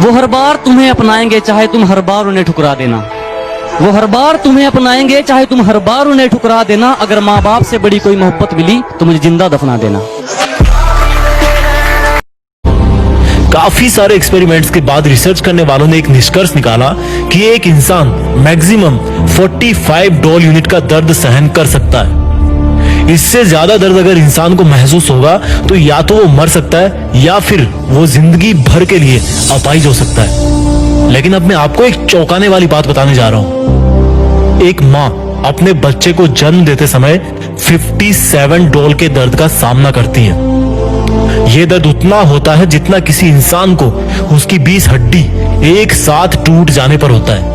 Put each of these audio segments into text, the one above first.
वो हर बार तुम्हें अपनाएंगे चाहे तुम हर बार उन्हें ठुकरा देना। वो हर बार तुम्हें अपनाएंगे चाहे तुम हर बार उन्हें ठुकरा देना। अगर माँ बाप से बड़ी कोई मोहब्बत मिली तो मुझे जिंदा दफना देना। काफी सारे एक्सपेरिमेंट्स के बाद रिसर्च करने वालों ने एक निष्कर्ष निकाला कि एक इंसान मैक्सिमम 45 डॉल यूनिट का दर्द सहन कर सकता है। इससे ज्यादा दर्द अगर इंसान को महसूस होगा तो या तो वो मर सकता है या फिर वो जिंदगी भर के लिए अपाहिज हो सकता है। लेकिन अब मैं आपको एक चौंकाने वाली बात बताने जा रहा हूं। एक माँ अपने बच्चे को जन्म देते समय 57 डॉल के दर्द का सामना करती है। यह दर्द उतना होता है जितना किसी इंसान को उसकी 20 हड्डी एक साथ टूट जाने पर होता है।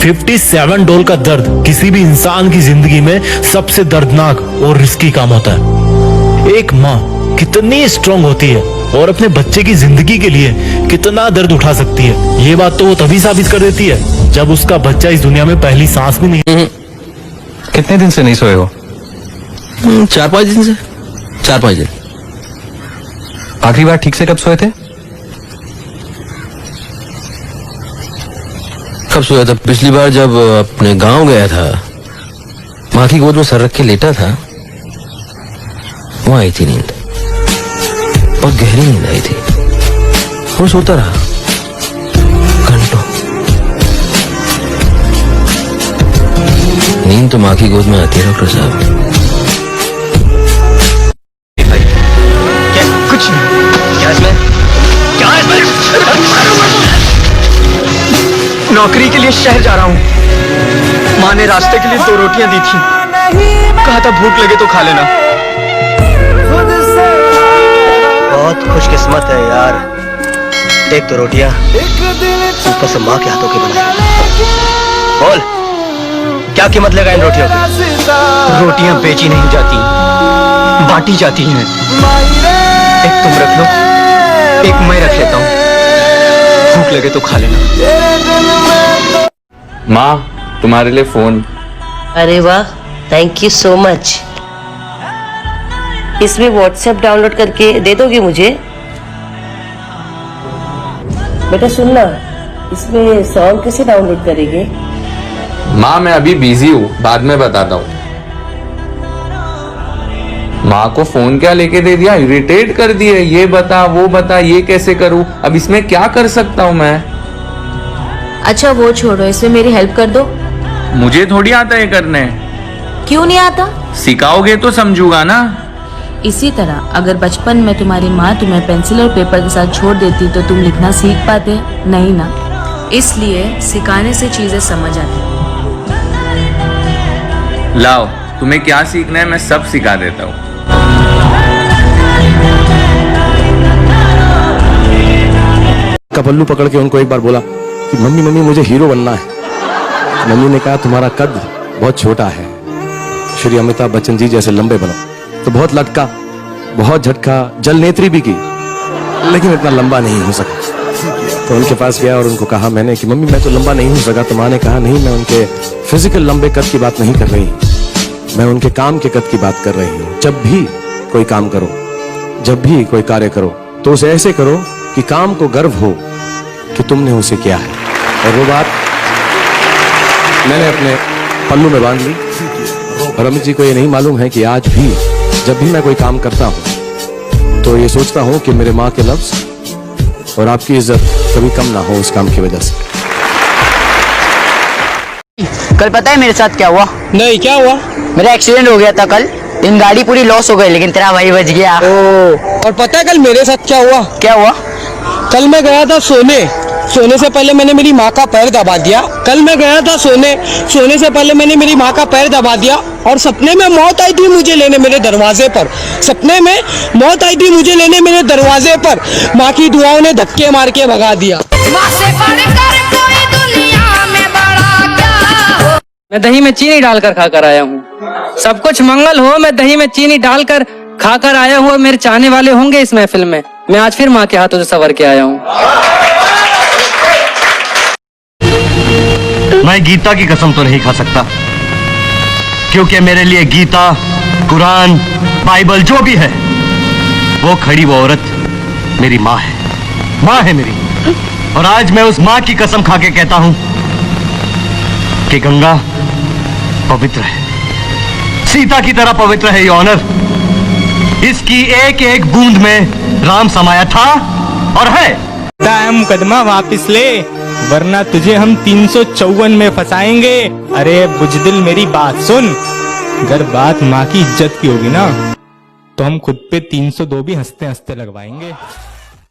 57 डॉल का दर्द किसी भी इंसान की जिंदगी में सबसे दर्दनाक और रिस्की काम होता है। एक माँ कितनी स्ट्रांग होती है और अपने बच्चे की जिंदगी के लिए कितना दर्द उठा सकती है, ये बात तो वो तभी साबित कर देती है जब उसका बच्चा इस दुनिया में पहली सांस भी नहीं। कितने दिन से नहीं सोए हो? 4-5 दिन से। 4-5 दिन। आखिरी बार ठीक से कब सोए थे? कब सोया था? पिछली बार जब अपने गांव गया था, माँ की गोद में सर रख के लेटा था, वहां आई थी नींद। बहुत गहरी नींद आई थी। वो सोता रहा घंटों। नींद तो माँ की गोद में आती है डॉक्टर साहब। कुछ नहीं। क्या इसमें? नौकरी के लिए शहर जा रहा हूँ। माँ ने रास्ते के लिए 2 रोटियां दी थी, कहा था भूख लगे तो खा लेना। बहुत खुशकिस्मत है यार, एक तो रोटियां ऊपर से माँ के हाथों की बनाई। बोल क्या कीमत लेगा इन रोटियों की? रोटियां बेची नहीं जाती, बांटी जाती हैं। एक तुम रख लो, एक मैं रख लेता हूँ, भूख लगे तो खा लेना। माँ तुम्हारे लिए फोन। अरे वाह, थैंक यू सो मच। इसमें व्हाट्सएप डाउनलोड करके दे दोगे मुझे? बेटा सुनना, इसमें सॉन्ग कैसे डाउनलोड करेंगे? माँ मैं अभी बिजी हूँ, बाद में बताता हूँ। माँ को फोन क्या लेके दे दिया, इरिटेट कर दिए। ये बता वो बता, ये कैसे करूँ, अब इसमें क्या कर सकता हूँ मैं? अच्छा वो छोड़ो, इसमें मेरी हेल्प कर दो। मुझे थोड़ी आता है करने। क्यों नहीं आता? सिखाओगे तो समझूंगा ना। इसी तरह अगर बचपन में तुम्हारी माँ तुम्हें पेंसिल और पेपर के साथ छोड़ देती तो तुम लिखना सीख पाते? नहीं ना, इसलिए सिखाने से चीजें समझ आती। लाओ, तुम्हें क्या सीखना है मैं सब सिखा देता हूँ। का पल्लू पकड़ के उनको एक बार बोला कि मम्मी मम्मी मुझे हीरो बनना है। मम्मी ने कहा तुम्हारा कद बहुत छोटा है, श्री अमिताभ बच्चन जी जैसे लंबे बनो। तो बहुत लटका, बहुत झटका, जल नेत्री भी की, लेकिन इतना लंबा नहीं हो सका। तो उनके पास गया और उनको कहा मैंने कि मम्मी मैं तो लंबा नहीं हो सका। तो माँ ने कहा नहीं, मैं उनके फिजिकल लंबे कद की बात नहीं कर रही, मैं उनके काम के कद की बात कर रही हूँ। जब भी कोई काम करो, जब भी कोई कार्य करो तो उसे ऐसे करो कि काम को गर्व हो कि तुमने उसे किया है। और वो बात मैंने अपने पल्लू में बांध ली। और अमित जी को ये नहीं मालूम है कि आज भी जब भी मैं कोई काम करता हूं तो ये सोचता हूं कि मेरे माँ के लफ्ज और आपकी इज्जत कभी कम ना हो उस काम की वजह से। कल पता है मेरे साथ क्या हुआ? नहीं, क्या हुआ? मेरा एक्सीडेंट हो गया था कल। इन गाड़ी पूरी लॉस हो गई, लेकिन तेरा भाई बच गया। और पता है कल मेरे साथ क्या हुआ? क्या हुआ? कल मैं गया था सोने से पहले मैंने मेरी माँ का पैर दबा दिया। कल मैं गया था सोने से पहले मैंने मेरी माँ का पैर दबा दिया और सपने में मौत आई थी मुझे लेने मेरे दरवाजे पर। सपने में मौत आई थी मुझे लेने मेरे दरवाजे पर। माँ की दुआओं ने धक्के मार के भगा दिया। मैं दही में चीनी डालकर खाकर आया हूँ। सब कुछ मंगल हो, मैं दही में चीनी डालकर खाकर आया हूँ। मेरे चाहने वाले होंगे इस महफिल में। मैं आज फिर माँ के हाथों से संवर के आया हूँ। मैं गीता की कसम तो नहीं खा सकता, क्योंकि मेरे लिए गीता, कुरान, बाइबल जो भी है, वो खड़ी वो औरत मेरी माँ है। माँ है मेरी। और आज मैं उस मां की कसम खा के कहता हूं कि गंगा पवित्र है, सीता की तरह पवित्र है ये ऑनर। इसकी एक एक बूंद में राम समाया था और है। मुकदमा वापस ले, वरना तुझे हम 354 में फंसाएंगे। अरे बुजदिल मेरी बात सुन, अगर बात माँ की इज्जत की होगी ना तो हम खुद पे 302 भी हंसते हंसते लगवाएंगे।